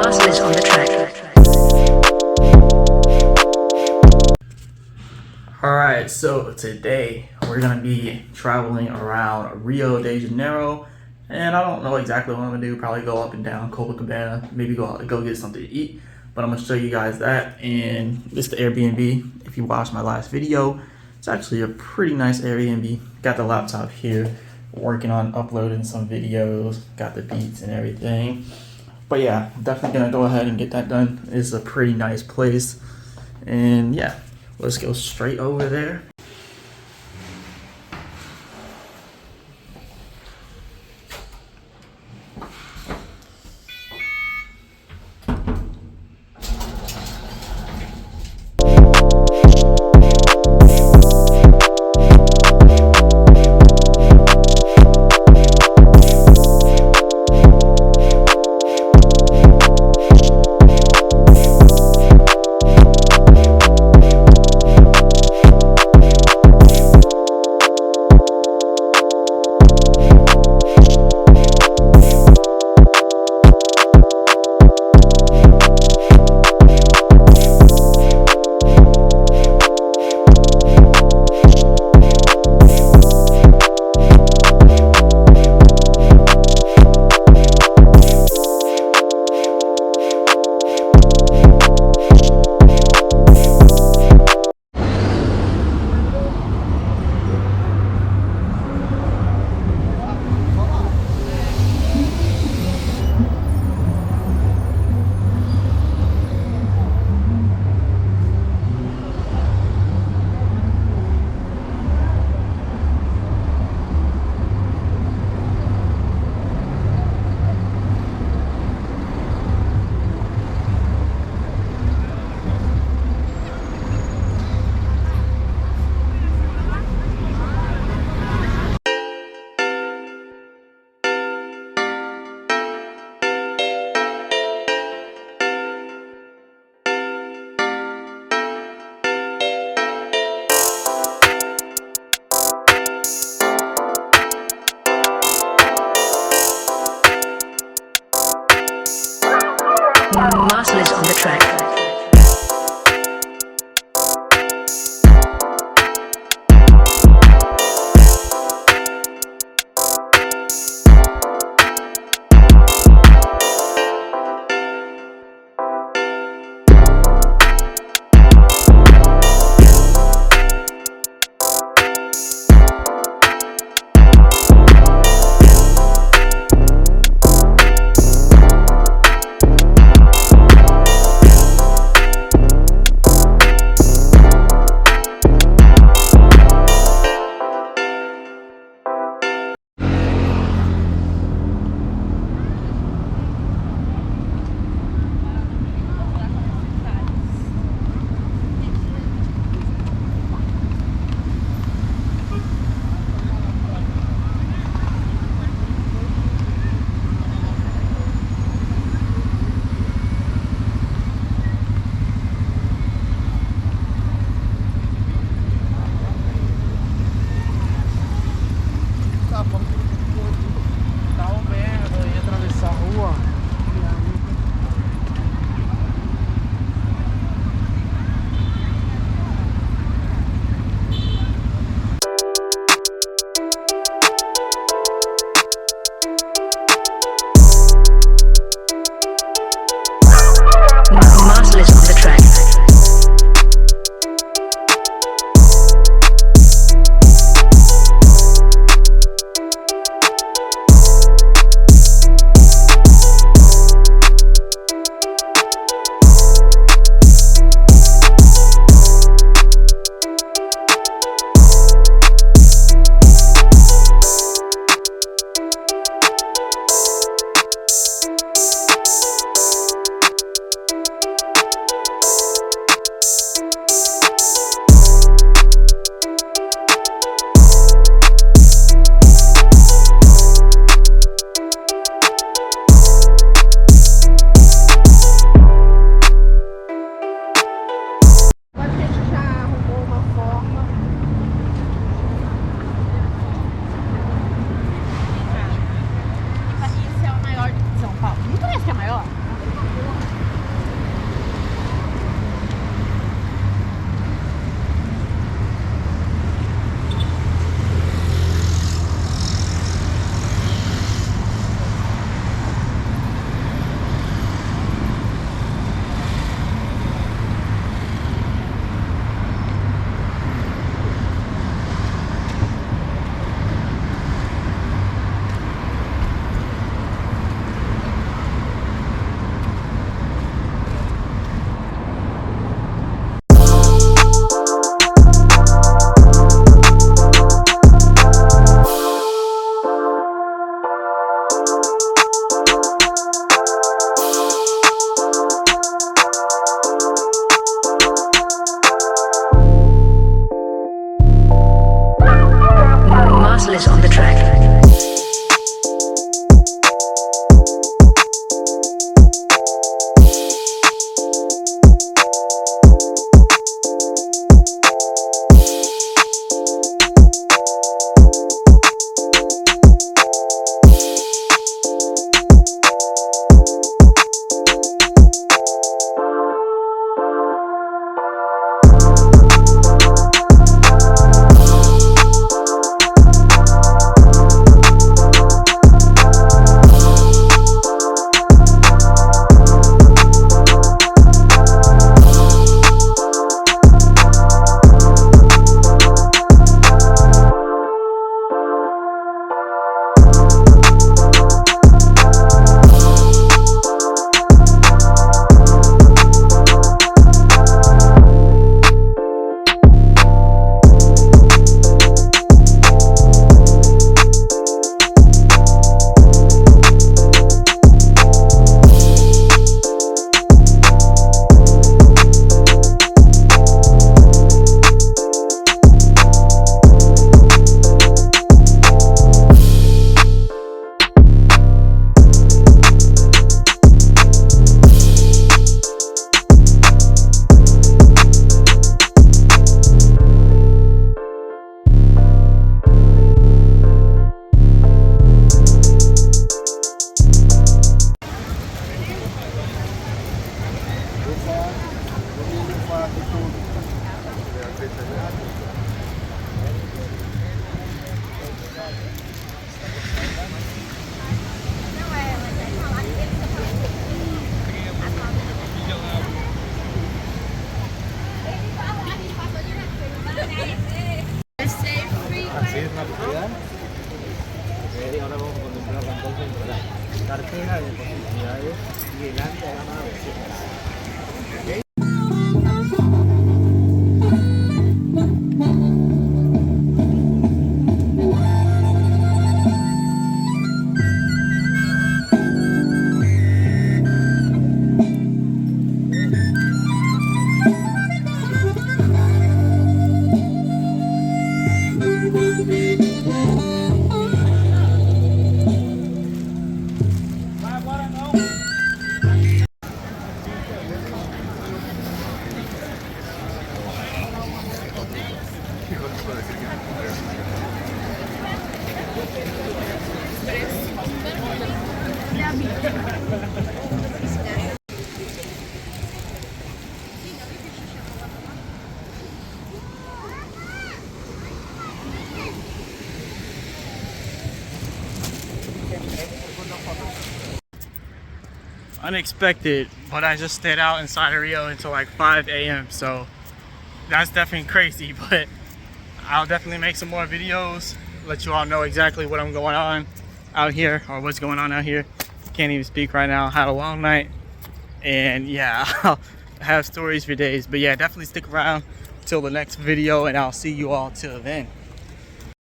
Muscle is on the track. Alright, so today we're going to be traveling around Rio De Janeiro, and I don't know exactly what I'm going to do. Probably go up and down Copacabana, maybe go get something to eat, but I'm going to show you guys that. And this is the Airbnb. If you watched my last video, it's actually a pretty nice Airbnb. Got the laptop here, working on uploading some videos, got the beats and everything. But yeah, definitely going to go ahead and get that done. It's a pretty nice place, and yeah. Let's go straight over there. Muscle is on the track. Llena de posibilidades y el amplia gama de opciones. Unexpected, but I just stayed out inside of Rio until like 5 a.m. So that's definitely crazy, but I'll definitely make some more videos, let you all know exactly what I'm going on out here, or what's going on out here. Can't even speak right now. Had a long night, and yeah, I'll have stories for days. But yeah, definitely stick around till the next video, and I'll see you all till then.